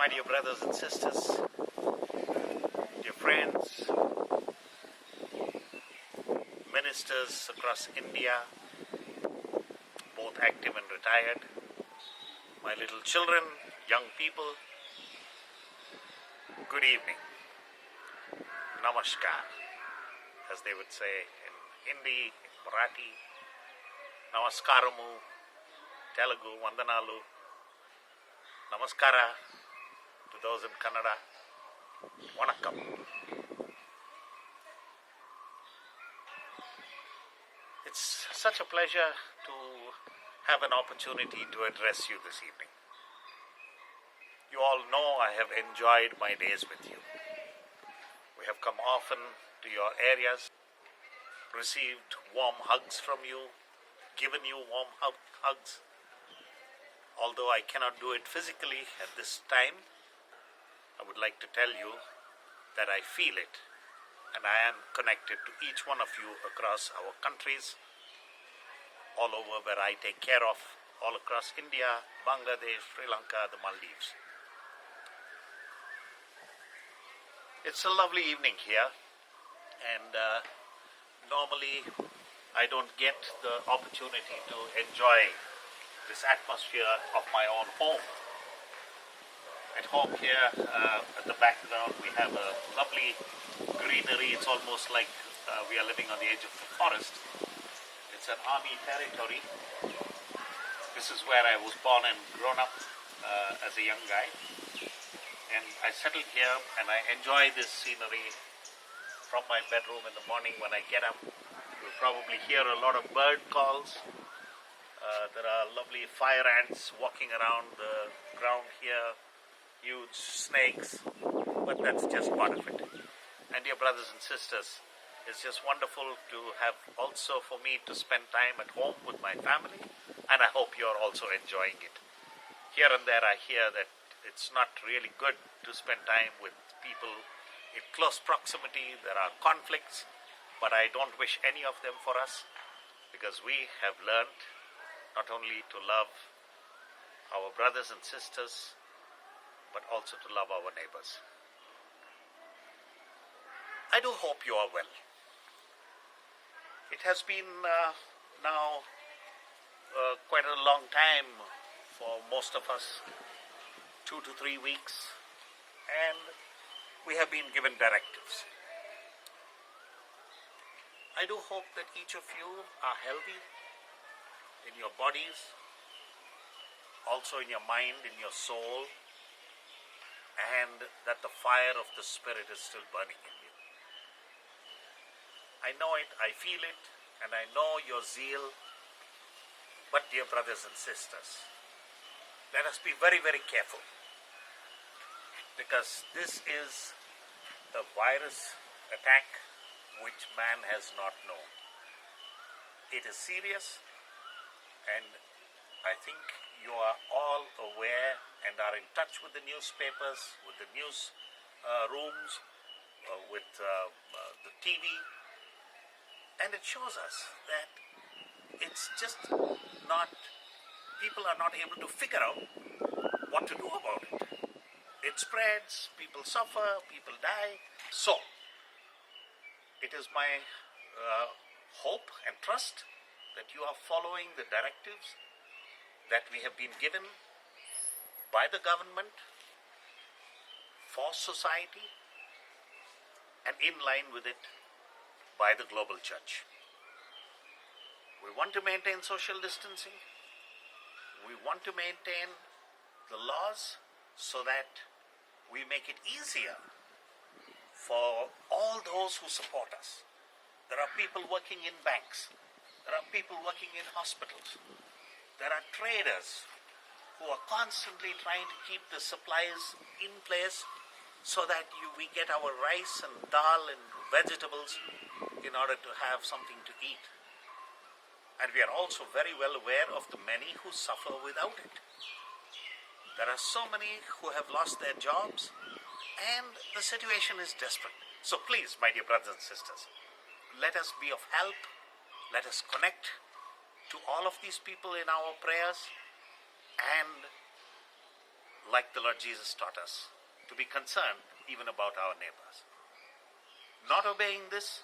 My dear brothers and sisters, dear friends, ministers across India, both active and retired, my little children, young people, good evening, namaskar, as they would say in Hindi, in Marathi, namaskaramu, Telugu, vandanalu, namaskara to those in Kannada, vanakkam. It's such a pleasure to have an opportunity to address you this evening. You all know I have enjoyed my days with you. We have come often to your areas, received warm hugs from you, given you warm hugs. Although I cannot do it physically at this time, I would like to tell you that I feel it, and I am connected to each one of you across our countries, all over where I take care of, all across India, Bangladesh, Sri Lanka, the Maldives. It's a lovely evening here, and normally I don't get the opportunity to enjoy this atmosphere of my own home. At home here, at the background, we have a lovely greenery. It's almost like we are living on the edge of the forest. It's an army territory. This is where I was born and grown up as a young guy. And I settled here and I enjoy this scenery from my bedroom in the morning when I get up. You'll probably hear a lot of bird calls. There are lovely fire ants walking around the ground here, huge snakes, but that's just part of it. And dear brothers and sisters, it's just wonderful to have also for me to spend time at home with my family, and I hope you're also enjoying it. Here and there I hear that it's not really good to spend time with people in close proximity. There are conflicts, but I don't wish any of them for us, because we have learned not only to love our brothers and sisters, but also to love our neighbors. I do hope you are well. It has been now quite a long time for most of us, 2 to 3 weeks, and we have been given directives. I do hope that each of you are healthy in your bodies, also in your mind, in your soul, and that the fire of the Spirit is still burning in you. I know it, I feel it, and I know your zeal. But dear brothers and sisters, let us be very, very careful, because this is a virus attack which man has not known. It is serious, and I think you are all aware and are in touch with the newspapers, with the news rooms, with the TV, and it shows us that it's just not, people are not able to figure out what to do about it. It spreads, people suffer, people die. So, it is my hope and trust that you are following the directives that we have been given by the government for society, and in line with it by the global church. We want to maintain social distancing. We want to maintain the laws so that we make it easier for all those who support us. There are people working in banks. There are people working in hospitals. There are traders who are constantly trying to keep the supplies in place so that we get our rice and dal and vegetables in order to have something to eat. And we are also very well aware of the many who suffer without it. There are so many who have lost their jobs, and the situation is desperate. So please, my dear brothers and sisters, let us be of help. Let us connect to all of these people in our prayers, and like the Lord Jesus taught us, to be concerned even about our neighbors. Not obeying this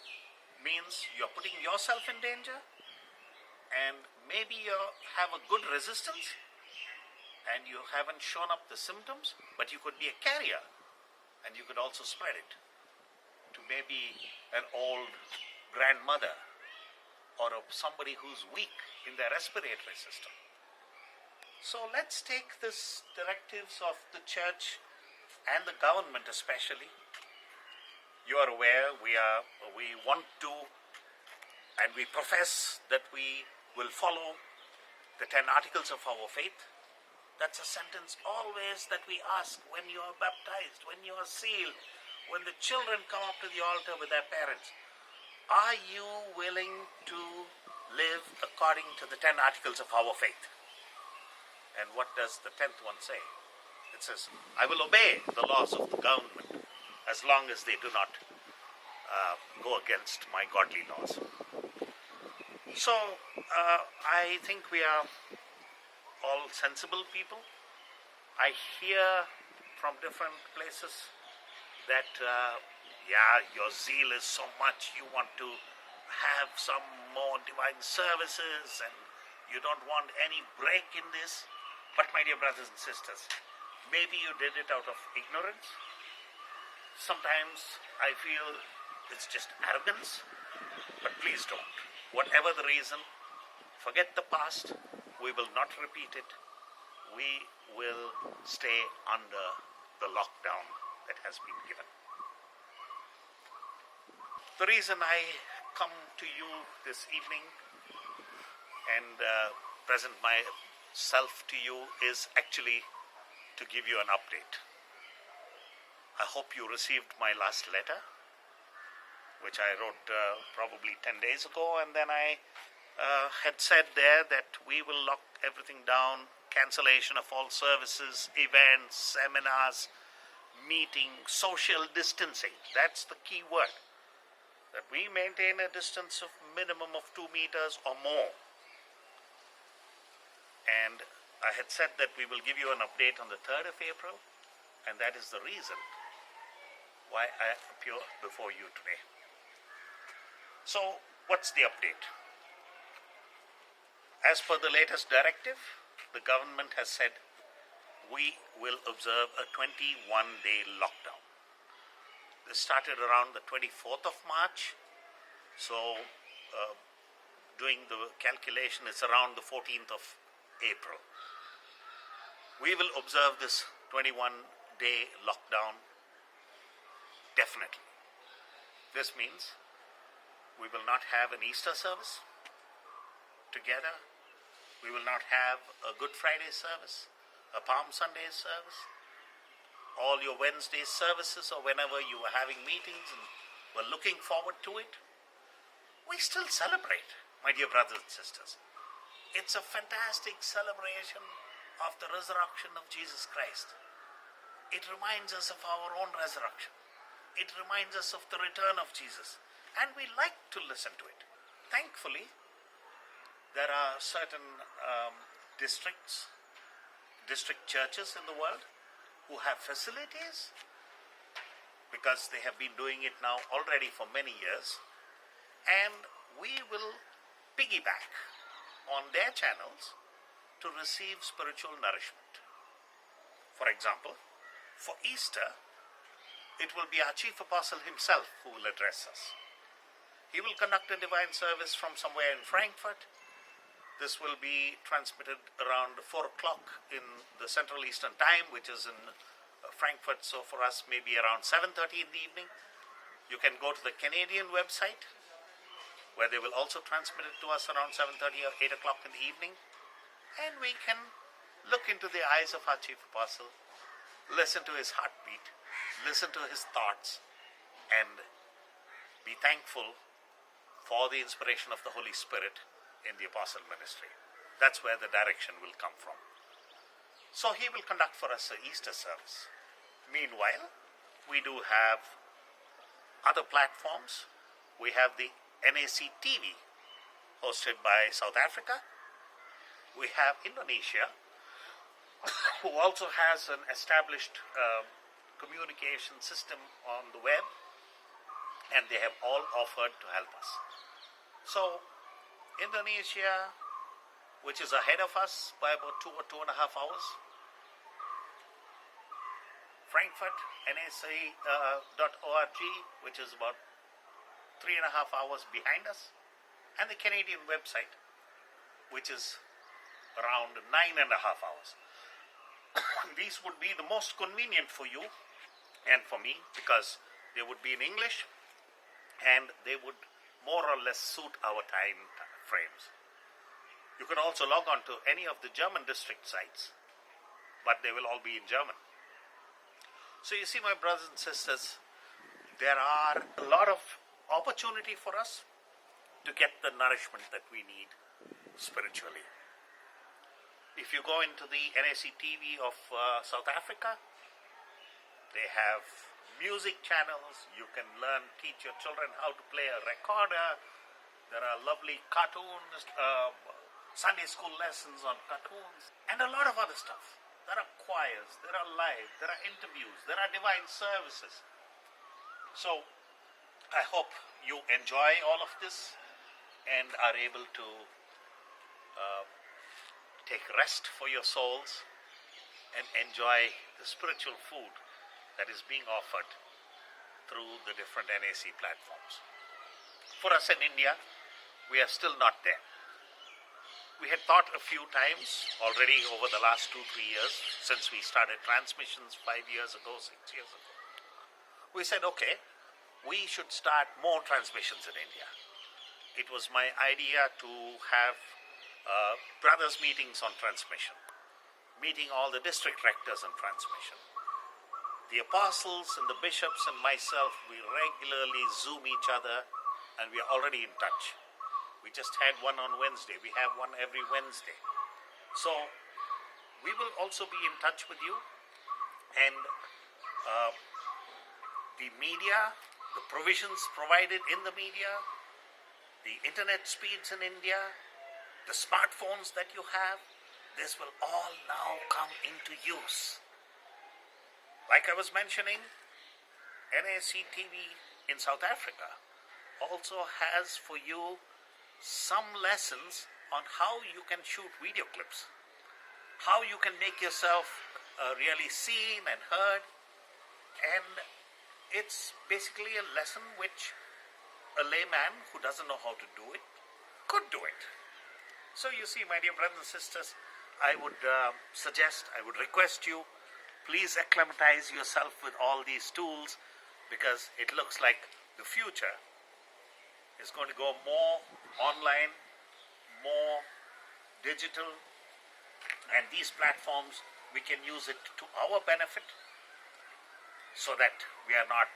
means you're putting yourself in danger, and maybe you have a good resistance and you haven't shown up the symptoms, but you could be a carrier and you could also spread it to maybe an old grandmother or somebody who's weak in their respiratory system. So let's take this directives of the church and the government especially. You are aware we want to, and we profess that we will follow the 10 articles of our faith. That's a sentence always that we ask when you are baptized, when you are sealed, when the children come up to the altar with their parents. Are you willing to live according to the 10 articles of our faith? And what does the 10th one say? It says, I will obey the laws of the government as long as they do not go against my godly laws. So, I think we are all sensible people. I hear from different places that, your zeal is so much, you want to have some more divine services and you don't want any break in this. But my dear brothers and sisters, maybe you did it out of ignorance. Sometimes I feel it's just arrogance, but please don't. Whatever the reason, forget the past. We will not repeat it. We will stay under the lockdown that has been given. The reason I come to you this evening and present myself to you is actually to give you an update. I hope you received my last letter, which I wrote probably 10 days ago, and then I had said there that we will lock everything down, cancellation of all services, events, seminars, meetings, social distancing. That's the key word. That we maintain a distance of minimum of 2 meters or more. And I had said that we will give you an update on the 3rd of April, and that is the reason why I appear before you today. So, what's the update? As per the latest directive, the government has said we will observe a 21-day lockdown. This started around the 24th of March, so doing the calculation, it's around the 14th of April. We will observe this 21-day lockdown definitely. This means we will not have an Easter service together. We will not have a Good Friday service, a Palm Sunday service, all your Wednesday services, or whenever you are having meetings and were looking forward to it. We still celebrate, my dear brothers and sisters. It's a fantastic celebration of the resurrection of Jesus Christ. It reminds us of our own resurrection. It reminds us of the return of Jesus. And we like to listen to it. Thankfully, there are certain district churches in the world who have facilities, because they have been doing it now already for many years, and we will piggyback on their channels to receive spiritual nourishment. For example, for Easter, it will be our chief apostle himself who will address us. He will conduct a divine service from somewhere in Frankfurt. This will be transmitted around 4 o'clock in the Central Eastern Time, which is in Frankfurt. So for us, maybe around 7:30 in the evening. You can go to the Canadian website, where they will also transmit it to us around 7:30 or 8 o'clock in the evening. And we can look into the eyes of our chief apostle, listen to his heartbeat, listen to his thoughts, and be thankful for the inspiration of the Holy Spirit in the apostle ministry. That's where the direction will come from. So he will conduct for us an Easter service. Meanwhile, we do have other platforms. We have the NAC TV, hosted by South Africa. We have Indonesia, who also has an established communication system on the web, and they have all offered to help us. So, Indonesia, which is ahead of us by about 2 or 2.5 hours, Frankfurt, NAC.org, which is about 3.5 hours behind us, and the Canadian website, which is around 9.5 hours. These would be the most convenient for you and for me, because they would be in English and they would more or less suit our time frames. You can also log on to any of the German district sites, but they will all be in German. So you see, my brothers and sisters, there are a lot of opportunity for us to get the nourishment that we need spiritually. If you go into the NAC TV of South Africa, they have music channels. You can teach your children how to play a recorder. There are lovely cartoons, Sunday school lessons on cartoons, and a lot of other stuff. There are choirs, there are live, there are interviews, there are divine services. So, I hope you enjoy all of this and are able to take rest for your souls and enjoy the spiritual food that is being offered through the different NAC platforms. For us in India, we are still not there. We had thought a few times already over the last 2-3 years, since we started transmissions 5 years ago, 6 years ago. We said, okay, we should start more transmissions in India. It was my idea to have brothers' meetings on transmission, meeting all the district rectors on transmission. The apostles and the bishops and myself, we regularly Zoom each other, and we are already in touch. We just had one on Wednesday. We have one every Wednesday. So, we will also be in touch with you. And the media, the provisions provided in the media, the internet speeds in India, the smartphones that you have, this will all now come into use. Like I was mentioning, NAC TV in South Africa also has for you some lessons on how you can shoot video clips, how you can make yourself really seen and heard, and it's basically a lesson which a layman who doesn't know how to do it could do it. So you see, my dear brothers and sisters, I would request you, please acclimatize yourself with all these tools, because it looks like the future is going to go more online, more digital, and these platforms, we can use it to our benefit so that we are not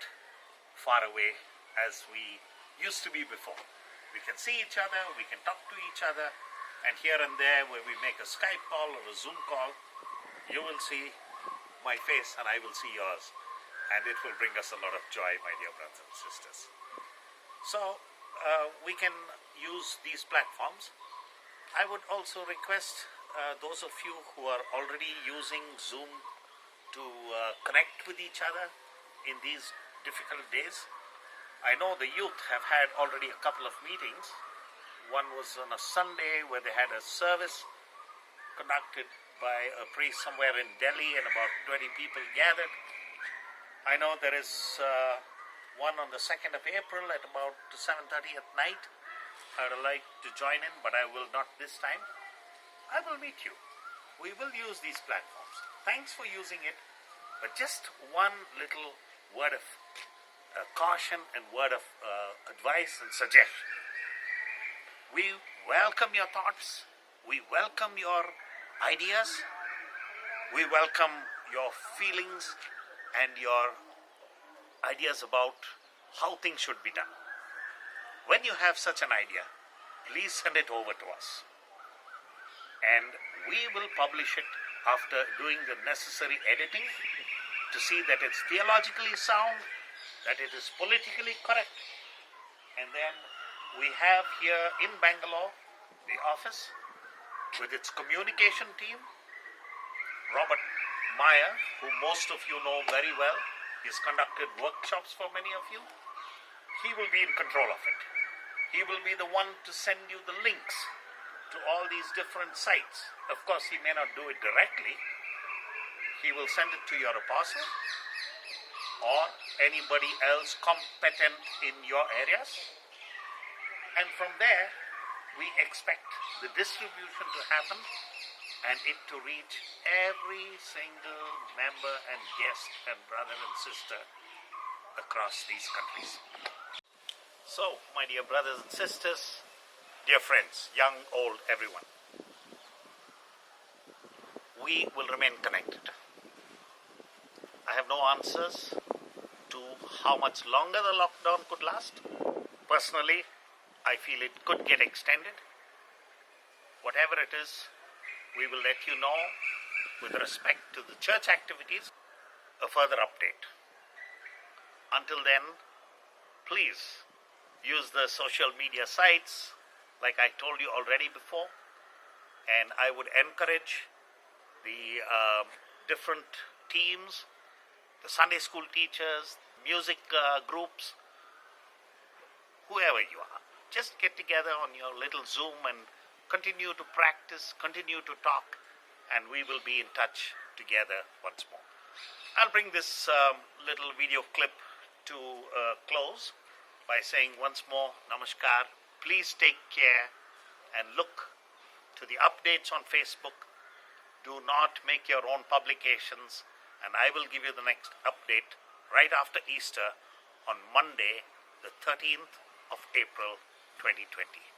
far away as we used to be before. We can see each other, we can talk to each other, and here and there where we make a Skype call or a Zoom call, you will see my face and I will see yours, and it will bring us a lot of joy, my dear brothers and sisters. So, we can use these platforms. I would also request those of you who are already using Zoom to connect with each other in these difficult days. I know the youth have had already a couple of meetings. One was on a Sunday where they had a service conducted by a priest somewhere in Delhi, and about 20 people gathered. I know there is one on the 2nd of April at about 7:30 at night. I would like to join in, but I will not this time. I will meet you. We will use these platforms. Thanks for using it, but just one little word of caution and word of advice and suggestion. We welcome your thoughts. We welcome your ideas. We welcome your feelings and your ideas about how things should be done. When you have such an idea, please send it over to us. And we will publish it after doing the necessary editing to see that it's theologically sound, that it is politically correct. And then we have here in Bangalore, the office, with its communication team, Robert Meyer, who most of you know very well. He's conducted workshops for many of you. He will be in control of it. He will be the one to send you the links to all these different sites. Of course, he may not do it directly. He will send it to your apostle or anybody else competent in your areas. And from there, we expect the distribution to happen and it to reach every single member and guest and brother and sister across these countries. So, my dear brothers and sisters, dear friends, young, old, everyone, we will remain connected. I have no answers to how much longer the lockdown could last. Personally, I feel it could get extended. Whatever it is, we will let you know with respect to the church activities, a further update. Until then, please use the social media sites like I told you already before, and I would encourage the different teams, the Sunday school teachers, music groups, whoever you are, just get together on your little Zoom and continue to practice, continue to talk, and we will be in touch together once more. I'll bring this little video clip to a close by saying once more, Namaskar. Please take care and look to the updates on Facebook. Do not make your own publications, and I will give you the next update right after Easter on Monday, the 13th of April, 2020.